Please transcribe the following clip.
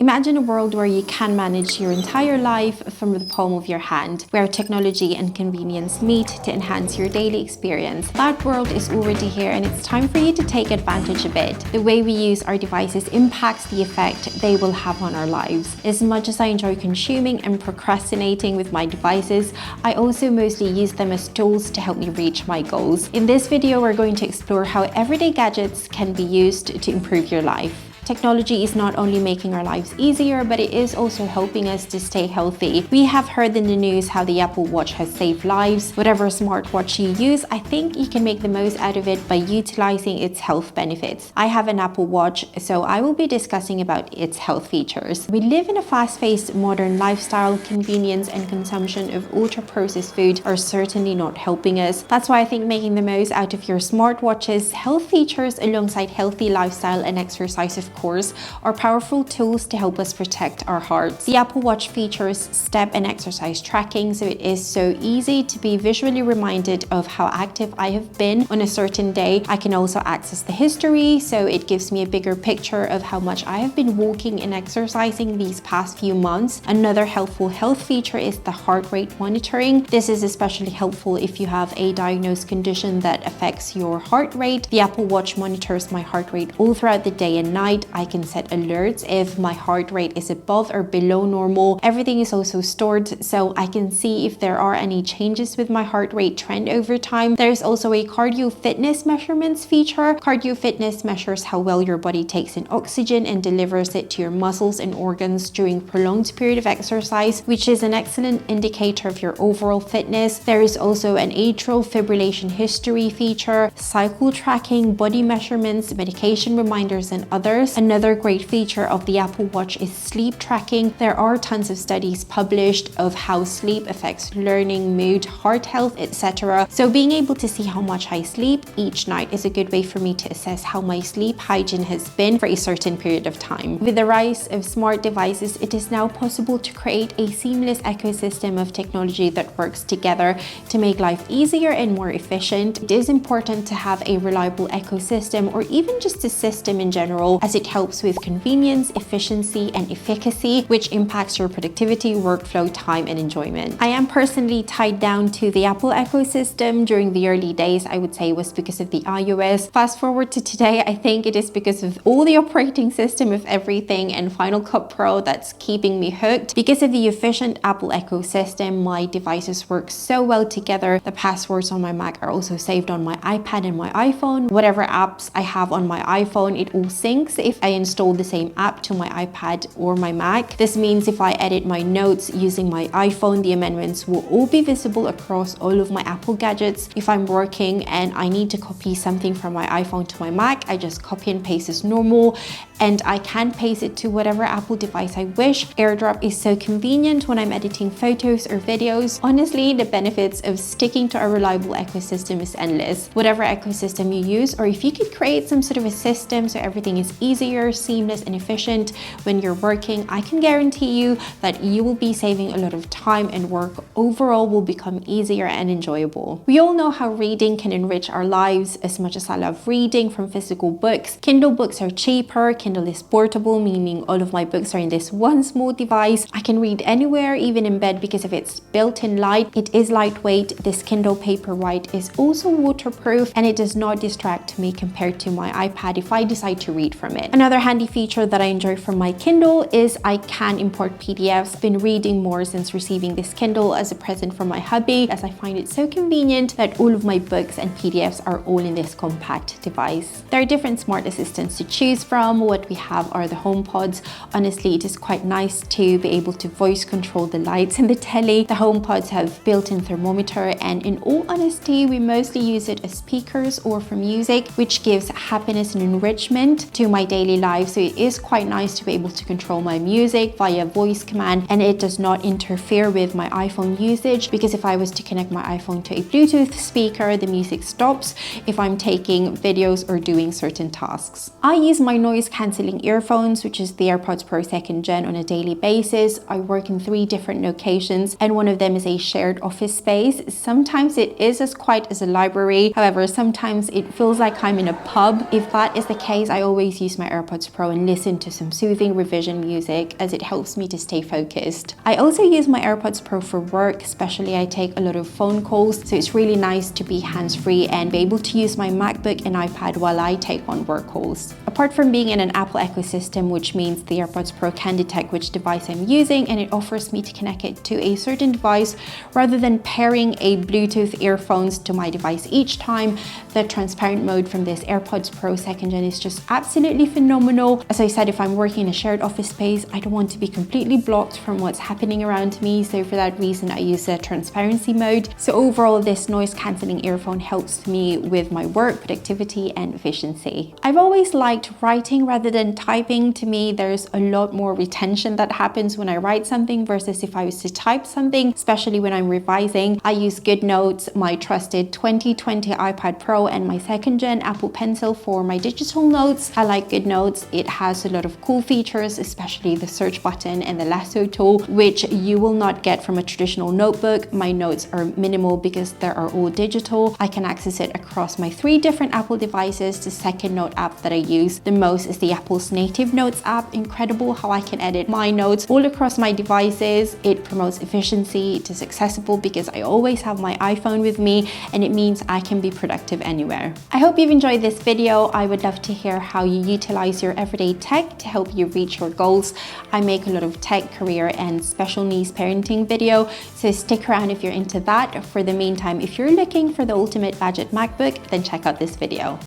Imagine a world where you can manage your entire life from the palm of your hand, where technology and convenience meet to enhance your daily experience. That world is already here, and it's time for you to take advantage of it. The way we use our devices impacts the effect they will have on our lives. As much as I enjoy consuming and procrastinating with my devices, I also mostly use them as tools to help me reach my goals. In this video, we're going to explore how everyday gadgets can be used to improve your life. Technology is not only making our lives easier, but it is also helping us to stay healthy. We have heard in the news how the Apple Watch has saved lives. Whatever smartwatch you use, I think you can make the most out of it by utilizing its health benefits. I have an Apple Watch, so I will be discussing about its health features. We live in a fast-paced modern lifestyle. Convenience and consumption of ultra-processed food are certainly not helping us. That's why I think making the most out of your smartwatch's health features alongside healthy lifestyle and exercise, of course, are powerful tools to help us protect our hearts. The Apple Watch features step and exercise tracking, so it is so easy to be visually reminded of how active I have been on a certain day. I can also access the history, so it gives me a bigger picture of how much I have been walking and exercising these past few months. Another helpful health feature is the heart rate monitoring. This is especially helpful if you have a diagnosed condition that affects your heart rate. The Apple Watch monitors my heart rate all throughout the day and night. I can set alerts if my heart rate is above or below normal. Everything is also stored, so I can see if there are any changes with my heart rate trend over time. There's also a cardio fitness measurements feature. Cardio fitness measures how well your body takes in oxygen and delivers it to your muscles and organs during a prolonged period of exercise, which is an excellent indicator of your overall fitness. There is also an atrial fibrillation history feature, cycle tracking, body measurements, medication reminders, and others. Another great feature of the Apple Watch is sleep tracking. There are tons of studies published of how sleep affects learning, mood, heart health, etc. So being able to see how much I sleep each night is a good way for me to assess how my sleep hygiene has been for a certain period of time. With the rise of smart devices, it is now possible to create a seamless ecosystem of technology that works together to make life easier and more efficient. It is important to have a reliable ecosystem, or even just a system in general, as it helps with convenience, efficiency, and efficacy, which impacts your productivity, workflow, time, and enjoyment. I am personally tied down to the Apple ecosystem. During the early days, I would say it was because of the iOS. Fast forward to today, I think it is because of all the operating system of everything and Final Cut Pro that's keeping me hooked. Because of the efficient Apple ecosystem, my devices work so well together. The passwords on my Mac are also saved on my iPad and my iPhone. Whatever apps I have on my iPhone, it all syncs if I install the same app to my iPad or my Mac. This means if I edit my notes using my iPhone, the amendments will all be visible across all of my Apple gadgets. If I'm working and I need to copy something from my iPhone to my Mac, I just copy and paste as normal, and I can paste it to whatever Apple device I wish. AirDrop is so convenient when I'm editing photos or videos. Honestly, the benefits of sticking to a reliable ecosystem is endless. Whatever ecosystem you use, or if you could create some sort of a system so everything is easier, seamless, and efficient when you're working, I can guarantee you that you will be saving a lot of time, and work overall will become easier and enjoyable. We all know how reading can enrich our lives. As much as I love reading from physical books, Kindle books are cheaper. Kindle is portable, meaning all of my books are in this one small device. I can read anywhere, even in bed, because of its built-in light. It is lightweight. This Kindle Paperwhite is also waterproof, and it does not distract me compared to my iPad if I decide to read from it. Another handy feature that I enjoy from my Kindle is I can import PDFs. I've been reading more since receiving this Kindle as a present from my hubby, as I find it so convenient that all of my books and PDFs are all in this compact device. There are different smart assistants to choose from. What we have are the HomePods. Honestly, it is quite nice to be able to voice control the lights in the telly. The HomePods have built-in thermometer, and in all honesty, we mostly use it as speakers or for music, which gives happiness and enrichment to my daily life. So it is quite nice to be able to control my music via voice command, and it does not interfere with my iPhone usage, because if I was to connect my iPhone to a Bluetooth speaker, the music stops if I'm taking videos or doing certain tasks. I use my noise cancelling earphones, which is the AirPods Pro 2nd Gen, on a daily basis. I work in 3 different locations, and one of them is a shared office space. Sometimes it is as quiet as a library. However, sometimes it feels like I'm in a pub. If that is the case, I always use my AirPods Pro and listen to some soothing revision music, as it helps me to stay focused. I also use my AirPods Pro for work, especially I take a lot of phone calls, so it's really nice to be hands-free and be able to use my MacBook and iPad while I take on work calls. Apart from being in an Apple ecosystem, which means the AirPods Pro can detect which device I'm using and it offers me to connect it to a certain device rather than pairing a Bluetooth earphones to my device each time, the transparent mode from this AirPods Pro 2nd Gen is just absolutely phenomenal. As I said, if I'm working in a shared office space, I don't want to be completely blocked from what's happening around me, so for that reason I use the transparency mode. So overall, this noise cancelling earphone helps me with my work, productivity and efficiency. I've always liked writing rather than typing. To me, there's a lot more retention that happens when I write something versus if I was to type something, especially when I'm revising. I use GoodNotes, my trusted 2020 iPad Pro and my 2nd Gen Apple Pencil for my digital notes. I like GoodNotes. It has a lot of cool features, especially the search button and the lasso tool, which you will not get from a traditional notebook. My notes are minimal because they are all digital. I can access it across my 3 different Apple devices. The second note app that I use the most is the Apple's native Notes app. Incredible how I can edit my notes all across my devices. It promotes efficiency. It is accessible because I always have my iPhone with me, and it means I can be productive anywhere. I hope you've enjoyed this video. I would love to hear how you utilize your everyday tech to help you reach your goals. I make a lot of tech, career and special needs parenting video, so stick around if you're into that. For the meantime, if you're looking for the ultimate budget MacBook, then check out this video.